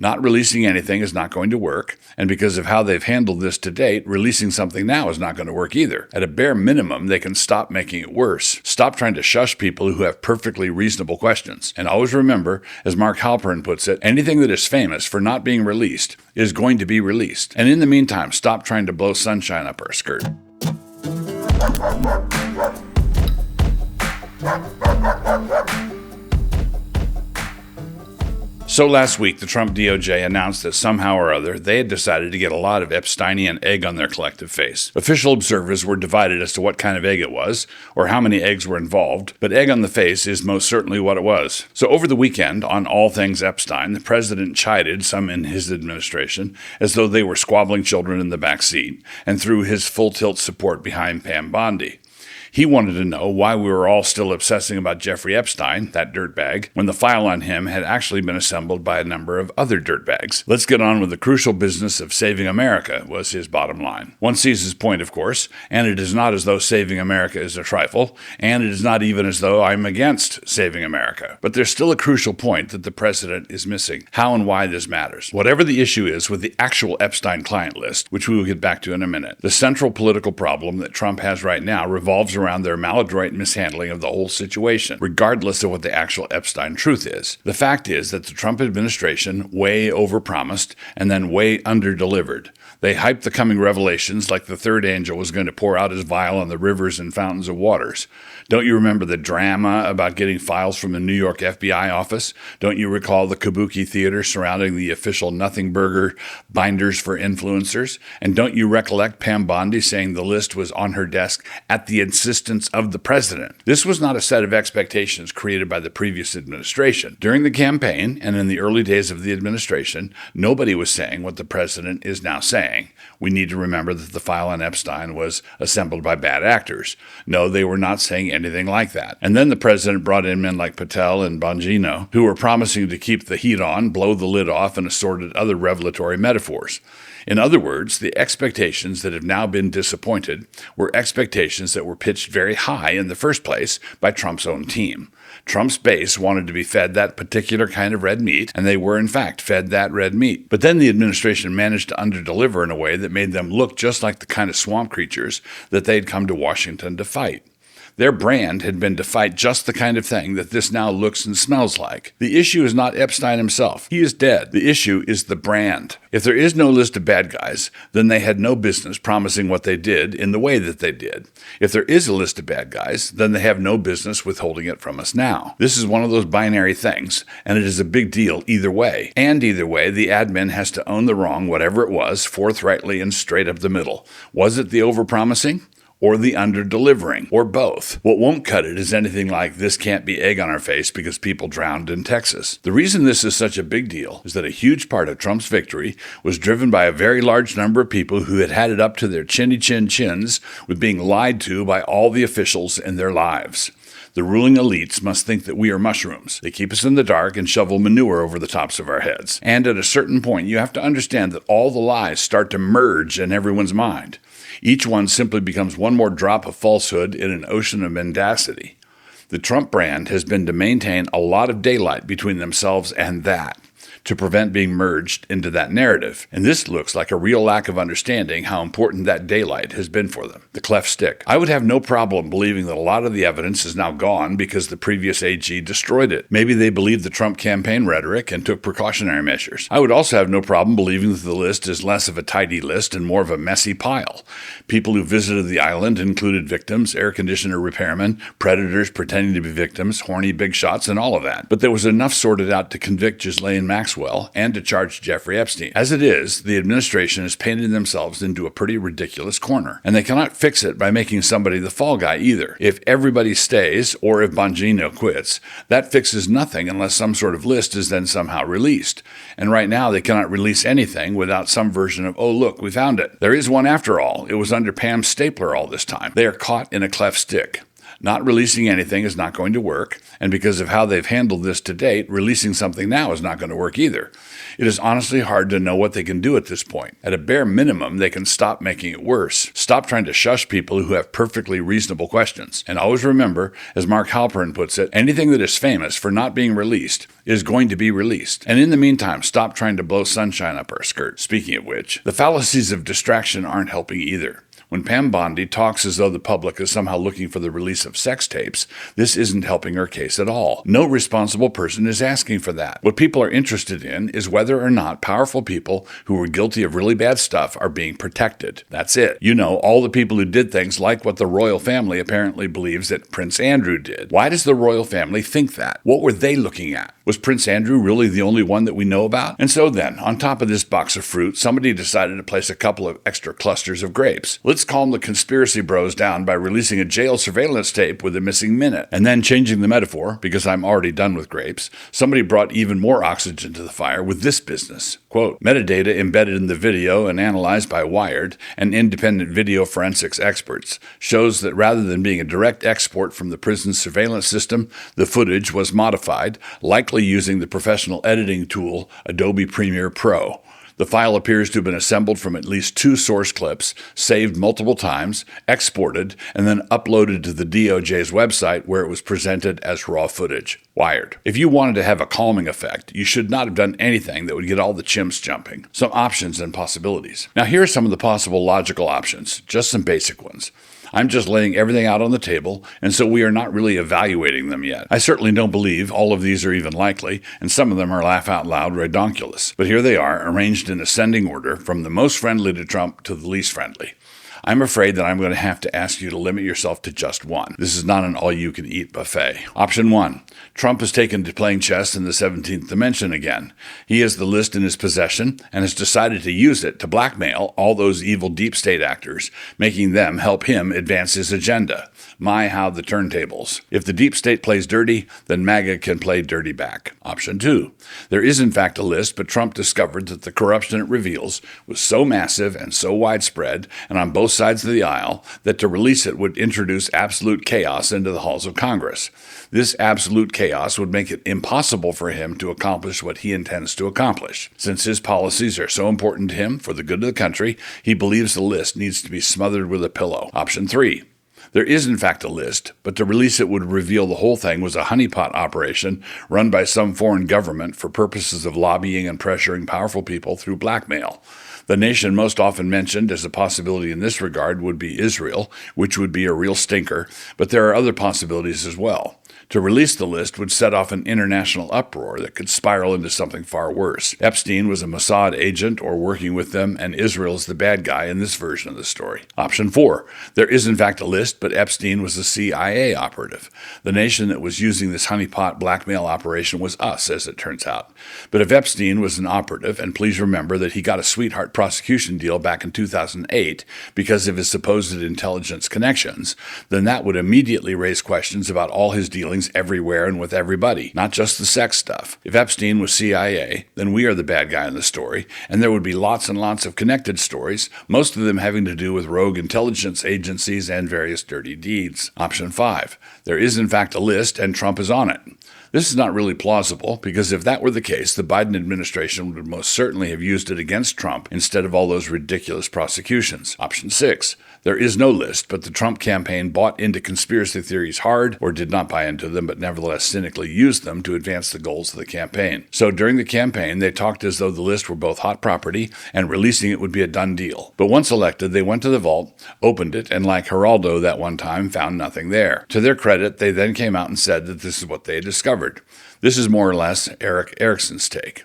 Not releasing anything is not going to work, and because of how they've handled this to date, releasing something now is not going to work either. At a bare minimum, they can stop making it worse. Stop trying to shush people who have perfectly reasonable questions. And always remember, as Mark Halperin puts it, anything that is famous for not being released is going to be released. And in the meantime, stop trying to blow sunshine up our skirt. So last week, the Trump DOJ announced that somehow or other, they had decided to get a lot of Epsteinian egg on their collective face. Official observers were divided as to what kind of egg it was, or how many eggs were involved, but egg on the face is most certainly what it was. So over the weekend, on All Things Epstein, the president chided some in his administration as though they were squabbling children in the back seat, and threw his full-tilt support behind Pam Bondi. He wanted to know why we were all still obsessing about Jeffrey Epstein, that dirtbag, when the file on him had actually been assembled by a number of other dirtbags. Let's get on with the crucial business of saving America, was his bottom line. One sees his point, of course, and it is not as though saving America is a trifle, and it is not even as though I'm against saving America. But there's still a crucial point that the president is missing, how and why this matters. Whatever the issue is with the actual Epstein client list, which we will get back to in a minute, the central political problem that Trump has right now revolves around their maladroit mishandling of the whole situation, regardless of what the actual Epstein truth is. The fact is that the Trump administration way overpromised and then way underdelivered. They hyped the coming revelations like the third angel was going to pour out his vial on the rivers and fountains of waters. Don't you remember the drama about getting files from the New York FBI office? Don't you recall the kabuki theater surrounding the official nothing burger binders for influencers? And don't you recollect Pam Bondi saying the list was on her desk at the insistence of the president? This was not a set of expectations created by the previous administration. During the campaign and in the early days of the administration, nobody was saying what the president is now saying. We need to remember that the file on Epstein was assembled by bad actors. No, they were not saying anything like that. And then the president brought in men like Patel and Bongino, who were promising to keep the heat on, blow the lid off, and assorted other revelatory metaphors. In other words, the expectations that have now been disappointed were expectations that were pitched very high in the first place by Trump's own team. Trump's base wanted to be fed that particular kind of red meat, and they were in fact fed that red meat. But then the administration managed to underdeliver in a way that made them look just like the kind of swamp creatures that they'd come to Washington to fight. Their brand had been to fight just the kind of thing that this now looks and smells like. The issue is not Epstein himself. He is dead. The issue is the brand. If there is no list of bad guys, then they had no business promising what they did in the way that they did. If there is a list of bad guys, then they have no business withholding it from us now. This is one of those binary things, and it is a big deal either way. And either way, the admin has to own the wrong, whatever it was, forthrightly and straight up the middle. Was it the overpromising? Or the under-delivering, or both? What won't cut it is anything like this can't be egg on our face because people drowned in Texas. The reason this is such a big deal is that a huge part of Trump's victory was driven by a very large number of people who had had it up to their chins with being lied to by all the officials in their lives. The ruling elites must think that we are mushrooms. They keep us in the dark and shovel manure over the tops of our heads. And at a certain point, you have to understand that all the lies start to merge in everyone's mind. Each one simply becomes one more drop of falsehood in an ocean of mendacity. The Trump brand has been to maintain a lot of daylight between themselves and that, to prevent being merged into that narrative. And this looks like a real lack of understanding how important that daylight has been for them. The cleft stick. I would have no problem believing that a lot of the evidence is now gone because the previous AG destroyed it. Maybe they believed the Trump campaign rhetoric and took precautionary measures. I would also have no problem believing that the list is less of a tidy list and more of a messy pile. People who visited the island included victims, air conditioner repairmen, predators pretending to be victims, horny big shots, and all of that. But there was enough sorted out to convict Ghislaine Maxwell and to charge Jeffrey Epstein. As it is, the administration has painted themselves into a pretty ridiculous corner, and they cannot fix it by making somebody the fall guy either. If everybody stays, or if Bongino quits, that fixes nothing unless some sort of list is then somehow released. And right now, they cannot release anything without some version of, oh look, we found it. There is one after all. It was under Pam's stapler all this time. They are caught in a cleft stick. Not releasing anything is not going to work, and because of how they've handled this to date, releasing something now is not going to work either. It is honestly hard to know what they can do at this point. At a bare minimum, they can stop making it worse. Stop trying to shush people who have perfectly reasonable questions. And always remember, as Mark Halperin puts it, anything that is famous for not being released is going to be released. And in the meantime, stop trying to blow sunshine up our skirt. Speaking of which, the fallacies of distraction aren't helping either. When Pam Bondi talks as though the public is somehow looking for the release of sex tapes, this isn't helping her case at all. No responsible person is asking for that. What people are interested in is whether or not powerful people who were guilty of really bad stuff are being protected. That's it. You know, all the people who did things like what the royal family apparently believes that Prince Andrew did. Why does the royal family think that? What were they looking at? Was Prince Andrew really the only one that we know about? And so then, on top of this box of fruit, somebody decided to place a couple of extra clusters of grapes. Let's calm the conspiracy bros down by releasing a jail surveillance tape with a missing minute. And then changing the metaphor, because I'm already done with grapes, somebody brought even more oxygen to the fire with this business. Quote, metadata embedded in the video and analyzed by Wired and independent video forensics experts shows that rather than being a direct export from the prison's surveillance system, the footage was modified, likely using the professional editing tool Adobe Premiere Pro. The file appears to have been assembled from at least 2 source clips, saved multiple times, exported, and then uploaded to the DOJ's website where it was presented as raw footage. Wired. If you wanted to have a calming effect, you should not have done anything that would get all the chimps jumping. Some options and possibilities. Now here are some of the possible logical options, just some basic ones. I'm just laying everything out on the table, and so we are not really evaluating them yet. I certainly don't believe all of these are even likely, and some of them are laugh-out-loud redonkulous. But here they are, arranged in ascending order, from the most friendly to Trump to the least friendly. I'm afraid that I'm going to have to ask you to limit yourself to just one. This is not an all-you-can-eat buffet. Option 1. Trump has taken to playing chess in the 17th dimension again. He has the list in his possession and has decided to use it to blackmail all those evil deep state actors, making them help him advance his agenda. My, how the turntables. If the deep state plays dirty, then MAGA can play dirty back. Option 2. There is in fact a list, but Trump discovered that the corruption it reveals was so massive and so widespread, and on both sides of the aisle, that to release it would introduce absolute chaos into the halls of Congress. This absolute chaos would make it impossible for him to accomplish what he intends to accomplish. Since his policies are so important to him for the good of the country, he believes the list needs to be smothered with a pillow. Option 3. There is in fact a list, but to release it would reveal the whole thing was a honeypot operation run by some foreign government for purposes of lobbying and pressuring powerful people through blackmail. The nation most often mentioned as a possibility in this regard would be Israel, which would be a real stinker, but there are other possibilities as well. To release the list would set off an international uproar that could spiral into something far worse. Epstein was a Mossad agent or working with them, and Israel is the bad guy in this version of the story. Option 4. There is in fact a list, but Epstein was a CIA operative. The nation that was using this honeypot blackmail operation was us, as it turns out. But if Epstein was an operative, and please remember that he got a sweetheart prosecution deal back in 2008 because of his supposed intelligence connections, then that would immediately raise questions about all his dealings everywhere and with everybody, not just the sex stuff. If Epstein was CIA, then we are the bad guy in the story, and there would be lots and lots of connected stories, most of them having to do with rogue intelligence agencies and various dirty deeds. Option 5. There is in fact a list, and Trump is on it. This is not really plausible, because if that were the case, the Biden administration would most certainly have used it against Trump instead of all those ridiculous prosecutions. Option 6. There is no list, but the Trump campaign bought into conspiracy theories hard, or did not buy into them, but nevertheless cynically used them to advance the goals of the campaign. So during the campaign, they talked as though the list were both hot property, and releasing it would be a done deal. But once elected, they went to the vault, opened it, and like Geraldo that one time, found nothing there. To their credit, they then came out and said that this is what they had discovered. This is more or less Eric Erickson's take.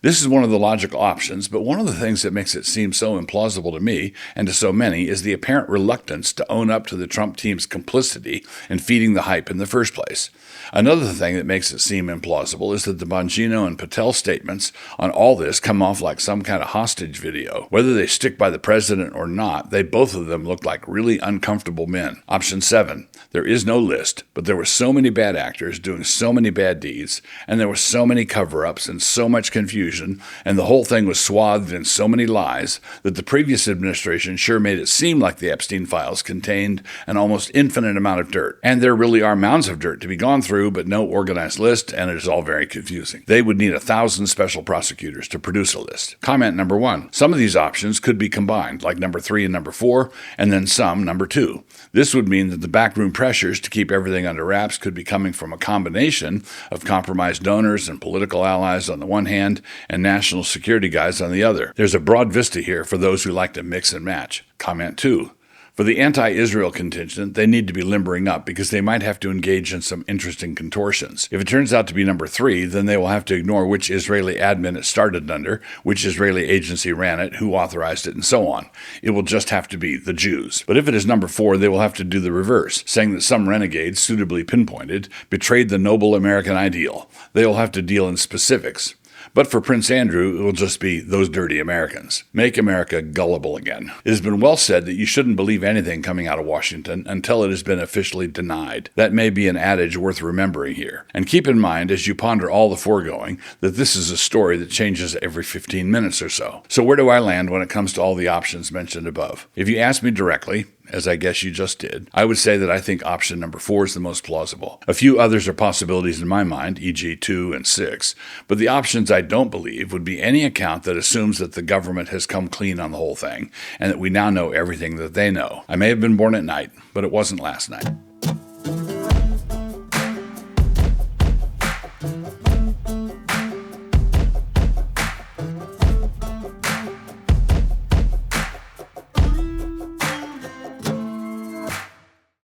This is one of the logical options, but one of the things that makes it seem so implausible to me and to so many is the apparent reluctance to own up to the Trump team's complicity in feeding the hype in the first place. Another thing that makes it seem implausible is that the Bongino and Patel statements on all this come off like some kind of hostage video. Whether they stick by the president or not, they both of them look like really uncomfortable men. Option 7. There is no list, but there were so many bad actors doing so many bad deeds, and there were so many cover-ups and so much confusion confusion, and the whole thing was swathed in so many lies that the previous administration sure made it seem like the Epstein files contained an almost infinite amount of dirt. And there really are mounds of dirt to be gone through, but no organized list, and it is all very confusing. They would need 1,000 special prosecutors to produce a list. Comment number 1. Some of these options could be combined, like number 3 and number 4, and then some number 2. This would mean that the backroom pressures to keep everything under wraps could be coming from a combination of compromised donors and political allies on the one hand, and national security guys on the other. There's a broad vista here for those who like to mix and match. Comment 2. For the anti-Israel contingent, they need to be limbering up because they might have to engage in some interesting contortions. If it turns out to be number 3, then they will have to ignore which Israeli admin it started under, which Israeli agency ran it, who authorized it, and so on. It will just have to be the Jews. But if it is number 4, they will have to do the reverse, saying that some renegades, suitably pinpointed, betrayed the noble American ideal. They will have to deal in specifics. But for Prince Andrew, it will just be those dirty Americans. Make America gullible again. It has been well said that you shouldn't believe anything coming out of Washington until it has been officially denied. That may be an adage worth remembering here. And keep in mind, as you ponder all the foregoing, that this is a story that changes every 15 minutes or so. So where do I land when it comes to all the options mentioned above? If you ask me directly, as I guess you just did, I would say that I think option number 4 is the most plausible. A few others are possibilities in my mind, e.g. 2 and 6, but the options I don't believe would be any account that assumes that the government has come clean on the whole thing, and that we now know everything that they know. I may have been born at night, but it wasn't last night.